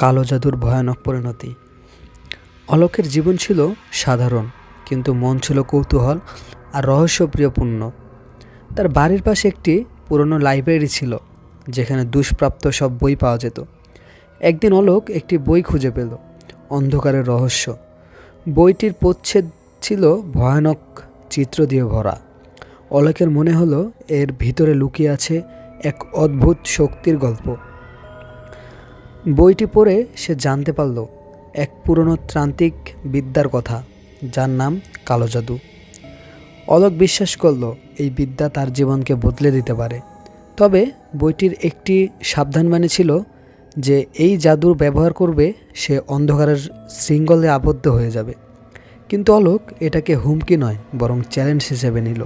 কালো জাদুর ভয়ানক পরিণতি। অলোকের জীবন ছিল সাধারণ, কিন্তু মন ছিল কৌতূহল আর রহস্যপ্রিয়পূর্ণ। তার বাড়ির পাশে একটি পুরনো লাইব্রেরি ছিল, যেখানে দুষ্প্রাপ্য সব বই পাওয়া যেত। একদিন অলোক একটি বই খুঁজে পেল, অন্ধকারের রহস্য। বইটির প্রচ্ছদ ছিল ভয়ানক চিত্র দিয়ে ভরা। অলোকের মনে হলো এর ভিতরে লুকিয়ে আছে এক অদ্ভুত শক্তির গল্প। বইটি পড়ে সে জানতে পারল এক পুরনো ত্রান্তিক বিদ্যার কথা, যার নাম কালো জাদু। অলোক বিশ্বাস করল এই বিদ্যা তার জীবনকে বদলে দিতে পারে। তবে বইটির একটি সাবধানবাণী ছিল যে এই জাদুর ব্যবহার করবে সে অন্ধকারের শৃঙ্খলে আবদ্ধ হয়ে যাবে। কিন্তু অলোক এটাকে হুমকি নয়, বরং চ্যালেঞ্জ হিসেবে নিল।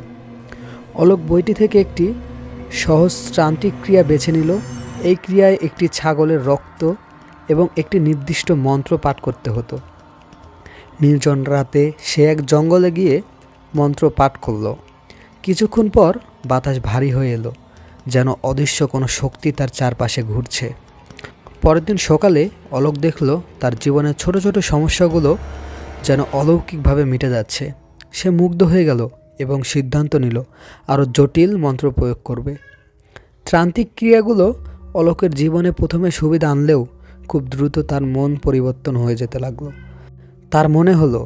অলোক বইটি থেকে একটি সহজ ত্রান্তিক ক্রিয়া বেছে নিল। এই ক্রিয়ায় একটি ছাগলের রক্ত এবং একটি নির্দিষ্ট মন্ত্র পাঠ করতে হতো। নির্জন রাতে সে এক জঙ্গলে গিয়ে মন্ত্র পাঠ করল। কিছুক্ষণ পর বাতাস ভারী হয়ে এলো, যেন অদৃশ্য কোনো শক্তি তার চারপাশে ঘুরছে। পরের দিন সকালে অলোক দেখল তার জীবনের ছোট ছোট সমস্যাগুলো যেন অলৌকিকভাবে মিটে যাচ্ছে। সে মুগ্ধ হয়ে গেল এবং সিদ্ধান্ত নিল আরও জটিল মন্ত্র প্রয়োগ করবে। ত্রান্তিক ক্রিয়াগুলো অলোকের জীবনে প্রথমে সুবিধা আনলেও খুব দ্রুত তার মন পরিবর্তন হয়ে যেতে লাগলো। তার মনে হলো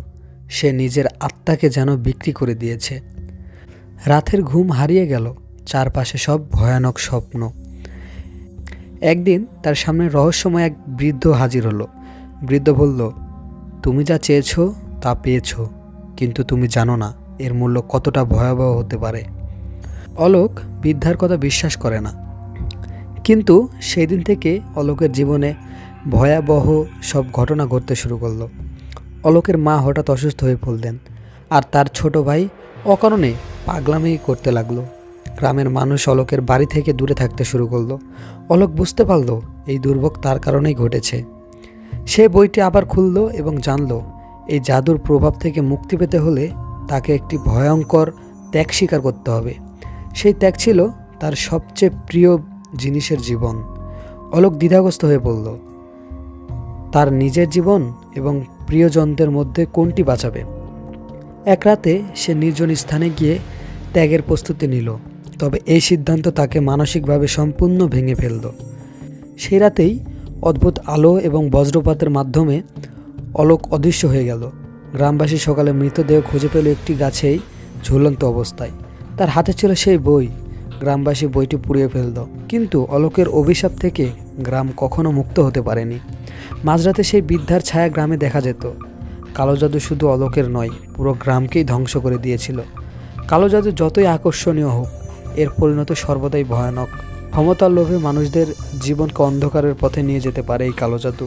সে নিজের আত্মাকে যেন বিক্রি করে দিয়েছে। রাতের ঘুম হারিয়ে গেল, চারপাশে সব ভয়ানক স্বপ্ন। একদিন তার সামনে রহস্যময় এক বৃদ্ধ হাজির হলো। বৃদ্ধ বলল, তুমি যা চেয়েছো তা পেয়েছো, কিন্তু তুমি জানো না এর মূল্য কতটা ভয়াবহ হতে পারে। অলোক বৃদ্ধার কথা বিশ্বাস করে না, কিন্তু সেই দিন থেকে অলোকের জীবনে ভয়াবহ সব ঘটনা ঘটতে শুরু করলো। অলোকের মা হঠাৎ অসুস্থ হয়ে পড়লেন, আর তার ছোট ভাই অকারণে পাগলামি করতে লাগলো। গ্রামের মানুষ অলোকের বাড়ি থেকে দূরে থাকতে শুরু করলো। অলোক বুঝতে পারল এই দুর্ভোগ তার কারণেই ঘটেছে। সে বইটি আবার খুলল এবং জানল এই জাদুর প্রভাব থেকে মুক্তি পেতে হলে তাকে একটি ভয়ঙ্কর ত্যাগ স্বীকার করতে হবে। সেই ত্যাগ ছিল তার সবচেয়ে প্রিয় জিনিসের জীবন। অলোক দ্বিধাগ্রস্ত হয়ে পড়ল, তার নিজের জীবন এবং প্রিয়জনদের মধ্যে কোনটি বাঁচাবে। এক রাতে সে নির্জন স্থানে গিয়ে ত্যাগের প্রস্তুতি নিল, তবে এই সিদ্ধান্ত তাকে মানসিকভাবে সম্পূর্ণ ভেঙে ফেলল। সেই রাতেই অদ্ভুত আলো এবং বজ্রপাতের মাধ্যমে অলোক অদৃশ্য হয়ে গেল। গ্রামবাসী সকালে মৃতদেহ খুঁজে পেল একটি গাছেই ঝুলন্ত অবস্থায়। তার হাতে ছিল সেই বই। গ্রামবাসী বইটি পুড়িয়ে ফেলল, কিন্তু অলোকের অভিশাপ থেকে গ্রাম কখনো মুক্ত হতে পারেনি। মাঝরাতে সেই বৃদ্ধার ছায়া গ্রামে দেখা যেত। কালো জাদু শুধু অলোকের নয়, পুরো গ্রামকেই ধ্বংস করে দিয়েছিল। কালো জাদু যতই আকর্ষণীয় হোক, এর পরিণতি সর্বদাই ভয়ানক। ক্ষমতার লোভে মানুষদের জীবনকে অন্ধকারের পথে নিয়ে যেতে পারে এই কালো জাদু।